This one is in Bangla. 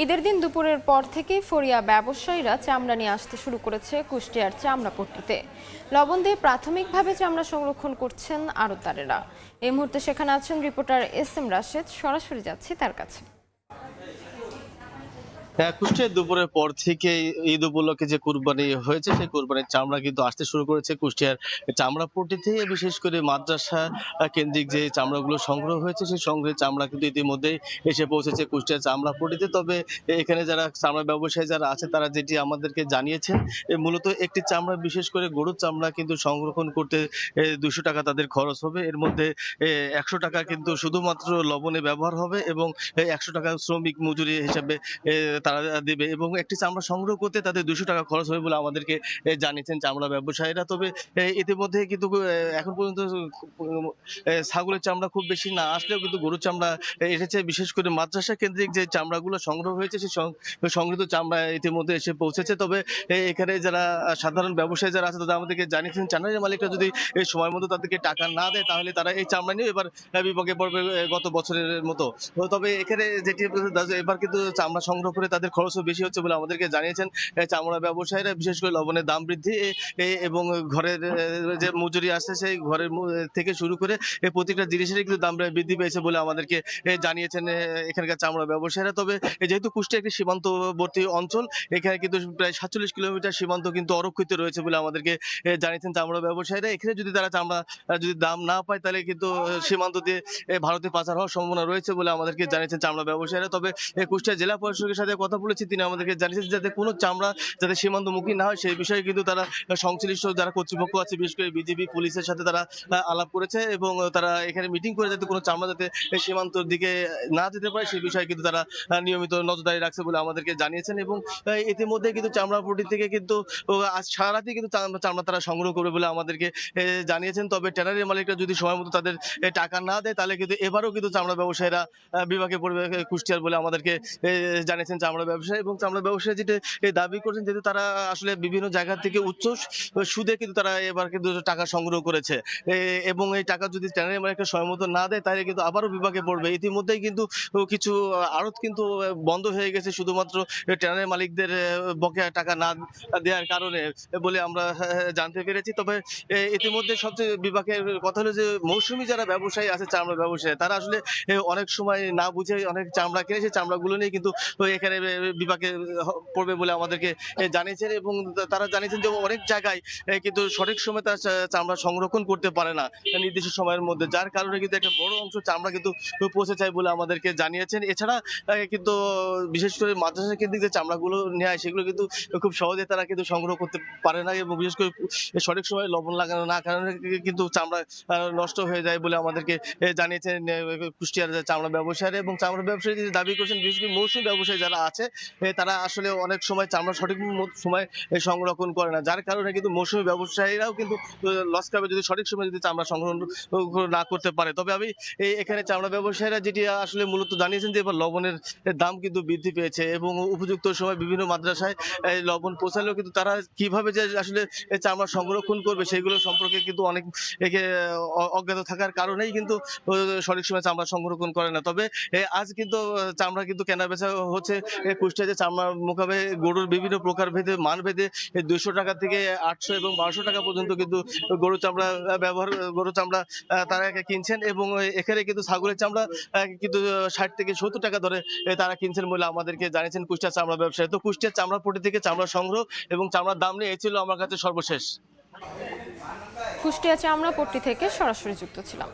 ঈদের দিন দুপুরের পর থেকেই ফড়িয়া ব্যবসায়ীরা চামড়া নিয়ে আসতে শুরু করেছে কুষ্টিয়ার চামড়াপট্টিতে। লবণ দিয়ে প্রাথমিকভাবে চামড়া সংরক্ষণ করছেন আড়তদারেরা। এই মুহূর্তে সেখানে আছেন রিপোর্টার এস.এম. রাশেদ। সরাসরি যাচ্ছি তার কাছে। কুষ্টিয়ায় দুপুরের পর থেকে ঈদ উপলক্ষে যে কুরবানি হয়েছে সেই কুরবানির চামড়া কিন্তু আসতে শুরু করেছে কুষ্টিয়ার চামড়াপট্টিতে। বিশেষ করে মাদ্রাসা কেন্দ্রিক যে চামড়াগুলো সংগ্রহ হয়েছে সেই সংগ্রহের চামড়া কিন্তু ইতিমধ্যেই এসে পৌঁছেছে কুষ্টিয়ার চামড়াপট্টিতে। তবে এখানে যারা চামড়া ব্যবসায়ী যারা আছে তারা যেটি আমাদেরকে জানিয়েছেন, মূলত একটি চামড়া বিশেষ করে গরুর চামড়া কিন্তু সংরক্ষণ করতে 200 টাকা তাদের খরচ হবে। এর মধ্যে 100 টাকা কিন্তু শুধুমাত্র লবণে ব্যবহার হবে এবং 100 টাকা শ্রমিক মজুরি হিসাবে তারা দেবে এবং একটি চামড়া সংগ্রহ করতে তাদের 200 টাকা খরচ হবে বলে আমাদেরকে জানিয়েছেন চামড়া ব্যবসায়ীরা। তবে ইতিমধ্যে কিন্তু এখন পর্যন্ত ছাগলের চামড়া খুব বেশি না আসলেও কিন্তু গরুর চামড়া এসেছে। বিশেষ করে মাদ্রাসা কেন্দ্রিক যে চামড়াগুলো সংগ্রহ হয়েছে সেই সংগৃহীত চামড়া ইতিমধ্যে এসে পৌঁছেছে। তবে এখানে যারা সাধারণ ব্যবসায়ী যারা আছে তারা আমাদেরকে জানিয়েছেন চামড়ার মালিকরা যদি এই সময় মতো তাদেরকে টাকা না দেয় তাহলে তারা এই চামড়া নিয়ে এবার বিপাকে পড়বে গত বছরের মতো। তবে এখানে যেটি এবার কিন্তু চামড়া সংগ্রহ করে তাদের খরচও বেশি হচ্ছে বলে আমাদেরকে জানিয়েছেন চামড়া ব্যবসায়ীরা। বিশেষ করে লবণের দাম বৃদ্ধি এবং ঘরের যে মজুরি আসছে সেই ঘরের থেকে শুরু করে প্রত্যেকটা জিনিসেরই কিন্তু দাম বৃদ্ধি পেয়েছে বলে আমাদেরকে জানিয়েছেন এখানকার চামড়া ব্যবসায়ীরা। তবে যেহেতু কুষ্টিয়া একটি সীমান্তবর্তী অঞ্চল, এখানে কিন্তু প্রায় 47 কিলোমিটার সীমান্ত কিন্তু অরক্ষিত রয়েছে বলে আমাদেরকে জানিয়েছেন চামড়া ব্যবসায়ীরা। এখানে যদি তারা চামড়া যদি দাম না পায় তাহলে কিন্তু সীমান্ত দিয়ে ভারতে পাচার হওয়ার সম্ভাবনা রয়েছে বলে আমাদেরকে জানিয়েছেন চামড়া ব্যবসায়ীরা। তবে কুষ্টিয়া জেলা প্রশাসকের সাথে কথা বলেছি, তিনি আমাদেরকে জানিয়েছেন যাতে কোনো চামড়া যাতে সীমান্তমুখী না হয় সেই বিষয়ে কিন্তু তারা সংশ্লিষ্ট যারা কর্তৃপক্ষ আছে বিশেষ করে বিজিবি পুলিশের সাথে তারা আলাপ করেছে এবং তারা এখানে মিটিং করে যাতে কোনো চামড়া যাতে সীমান্তর দিকে না যেতে পারে সেই বিষয়ে কিন্তু তারা নিয়মিত নজরদারি রাখছে বলে আমাদেরকে জানিয়েছেন। এবং ইতিমধ্যে কিন্তু চামড়াপট্টি থেকে কিন্তু আজ সারা রাতে কিন্তু চামড়া তারা সংগ্রহ করবে বলে আমাদেরকে জানিয়েছেন। তবে ট্যানারির মালিকরা যদি সময় মতো তাদের টাকা না দেয় তাহলে কিন্তু এবারও কিন্তু চামড়া ব্যবসায়ীরা বিভাগে পড়বে কুষ্টিয়ার বলে আমাদেরকে জানিয়েছেন চামড়া ব্যবসায়ী। এবং চামড়া ব্যবসায়ী যেটা দাবি করছেন যেহেতু তারা আসলে বিভিন্ন জায়গা থেকে উচ্চ সুদে কিন্তু তারা এবার কিন্তু টাকা সংগ্রহ করেছে এবং এই টাকা যদি ট্যানারি মালিকরা সময় মতো না দেয় তাহলে কিন্তু আবারও বিভাগে পড়বে। ইতিমধ্যেই কিন্তু কিছু আড়ত কিন্তু বন্ধ হয়ে গেছে শুধুমাত্র ট্যানারি মালিকদের বকেয়া টাকা না দেওয়ার কারণে বলে আমরা জানতে পেরেছি। তবে ইতিমধ্যে সবচেয়ে বিভাগের কথা হলো যে মৌসুমী যারা ব্যবসায়ী আছে চামড়া ব্যবসায়ী তারা আসলে অনেক সময় না বুঝে অনেক চামড়া কিনে সেই চামড়াগুলো নিয়ে কিন্তু এখানে বিভাগে পড়বে বলে আমাদেরকে জানিয়েছেন এবং তারা জানিয়েছেন যে অনেক জায়গায় কিন্তু সঠিক সময় তারা চামড়া সংরক্ষণ করতে পারে না নির্দিষ্ট সময়ের মধ্যে, যার কারণে কিন্তু একটা বড় অংশ চামড়া কিন্তু পৌঁছে যায় বলে আমাদেরকে জানিয়েছেন। এছাড়া কিন্তু বিশেষ করে মাদ্রাসা কেন্দ্রিক যে চামড়াগুলো নেয় সেগুলো কিন্তু খুব সহজে তারা কিন্তু সংগ্রহ করতে পারে না এবং বিশেষ করে সঠিক সময় লবণ লাগানো না কারণে কিন্তু চামড়া নষ্ট হয়ে যায় বলে আমাদেরকে জানিয়েছেন কুষ্টিয়ার চামড়া ব্যবসায়ীরা। এবং চামড়া ব্যবসায়ী দাবি করছেন বিশেষ করে মৌসুমী ব্যবসায়ী যারা আছে তারা আসলে অনেক সময় চামড়া সঠিক সময় সংরক্ষণ করে না, যার কারণে কিন্তু মৌসুমী ব্যবসায়ীরাও কিন্তু লস খাবে যদি সঠিক সময় যদি চামড়া সংগ্রহণ না করতে পারে। তবে আমি এখানে চামড়া ব্যবসায়ীরা যেটি আসলে মূলত জানিয়েছেন যে এবার লবণের দাম কিন্তু বৃদ্ধি পেয়েছে এবং উপযুক্ত সময় বিভিন্ন মাদ্রাসায় লবণ পৌঁছালেও কিন্তু তারা কিভাবে যে আসলে চামড়া সংরক্ষণ করবে সেগুলো সম্পর্কে কিন্তু অনেক অজ্ঞাত থাকার কারণেই কিন্তু সঠিক সময় চামড়া সংরক্ষণ করে না। তবে আজ কিন্তু চামড়া কিন্তু কেনা বেচা হচ্ছে কুষ্টিয়া যে চামড়া মোকাবে গরুর বিভিন্ন প্রকার ভেদে মান ভেদে 200 টাকা থেকে 800 এবং 1200 টাকা পর্যন্ত কিন্তু গরু চামড়া গরু চামড়া তারা কিনছেন এবং এখানে কিন্তু ছাগলের চামড়া কিন্তু 60 থেকে 70 টাকা ধরে তারা কিনছেন বলে আমাদেরকে জানিয়েছেন কুষ্টিয়া চামড়া ব্যবসায়ী। তো কুষ্টিয়া চামড়াপট্টি থেকে চামড়া সংগ্রহ এবং চামড়ার দাম নিয়ে এই ছিল আমার কাছে সর্বশেষ। কুষ্টিয়া চামড়াপট্টি থেকে সরাসরি যুক্ত ছিলাম।